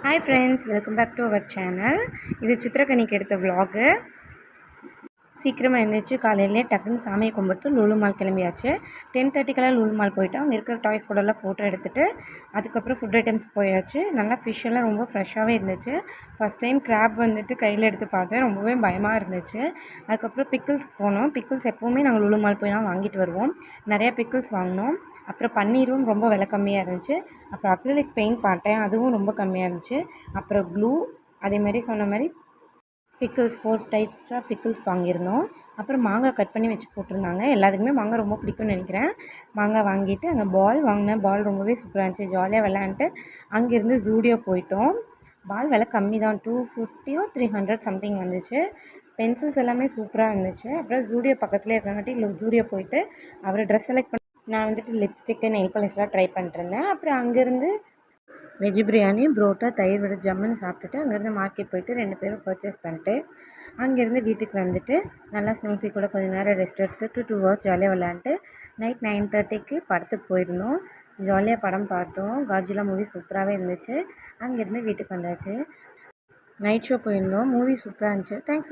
Hi friends, welcome back to our channel. இது சித்திரக்கனிக்கு எடுத்த vlog. சீக்கிரமாக எழுந்திரிச்சு காலையிலே டக்குன்னு சாமியை கும்பிட்டு லூலு மால் கிளம்பியாச்சு. 10:30க்கெல்லாம் லூலு மால் போய்ட்டு அங்கே இருக்கிற டாய்ஸ் கூடலாம் ஃபோட்டோ எடுத்துகிட்டு அதுக்கப்புறம் ஃபுட் ஐட்டம்ஸ் போயாச்சு. நல்லா ஃபிஷ் எல்லாம் ரொம்ப ஃப்ரெஷ்ஷாகவே இருந்துச்சு. ஃபஸ்ட் டைம் கிராப் வந்துட்டு கையில் எடுத்து பார்த்தேன், ரொம்பவே பயமாக இருந்துச்சு. அதுக்கப்புறம் பிக்கிள்ஸ் போனோம். பிக்கிள்ஸ் எப்போவுமே நாங்கள் லூலு மால் போய் தான் வாங்கிட்டு வருவோம். நிறையா பிக்கிள்ஸ் வாங்கினோம். அப்புறம் பன்னீரும் ரொம்ப விலை கம்மியாக இருந்துச்சு. அப்புறம் அக்ரிலிக் பெயிண்ட் பார்த்தேன், அதுவும் ரொம்ப கம்மியாக இருந்துச்சு. அப்புறம் க்ளூ, அதேமாதிரி சொன்ன மாதிரி பிக்கிள்ஸ் 4 டைப்ஸ் ஆஃப் பிக்கிள்ஸ் வாங்கியிருந்தோம். அப்புறம் மாங்காய் கட் பண்ணி வச்சு போட்டிருந்தாங்க. எல்லாத்துக்குமே மாங்காய் ரொம்ப பிடிக்கும்னு நினைக்கிறேன். மாங்காய் வாங்கிட்டு அங்கே பால் வாங்கினேன். பால் ரொம்பவே சூப்பராக இருந்துச்சு. ஜாலியாக விளையாண்டுட்டு அங்கேருந்து ஜூடியோ போயிட்டோம். பால் விலை கம்மி தான், 250 300 சம்திங் வந்துச்சு. பென்சில்ஸ் எல்லாமே சூப்பராக இருந்துச்சு. அப்புறம் ஜூடியோ பக்கத்துலேயே இருக்கங்காட்டி ஜூடியோ போயிட்டு அவர் ட்ரெஸ் செலக்ட் பண்ணி நான் வந்துட்டு லிப்ஸ்டிக்கு நெயில் பாலிஷ்லாம் ட்ரை பண்ணிட்டுருந்தேன். அப்புறம் அங்கேருந்து வெஜ் பிரியாணி, புரோட்டா, தயிர் வடை ஜம்முன்னு சாப்பிட்டுட்டு அங்கேருந்து மார்க்கெட் போய்ட்டு 2 பேரும் பர்ச்சேஸ் பண்ணிட்டு அங்கேருந்து வீட்டுக்கு வந்துட்டு நல்லா ஸ்னூஃபி கூட கொஞ்சம் நேரம் ரெஸ்ட் எடுத்துட்டு 2 ஹவர்ஸ் ஜாலியாக விளையாண்டுட்டு நைட் 9:30க்கு படத்துக்கு போயிருந்தோம். ஜாலியாக படம் பார்த்தோம். காட்ஜிலா மூவி சூப்பராகவே இருந்துச்சு. அங்கேருந்து வீட்டுக்கு வந்தாச்சு. நைட் ஷோ போயிருந்தோம். மூவி சூப்பராக இருந்துச்சு. தேங்க்ஸ்.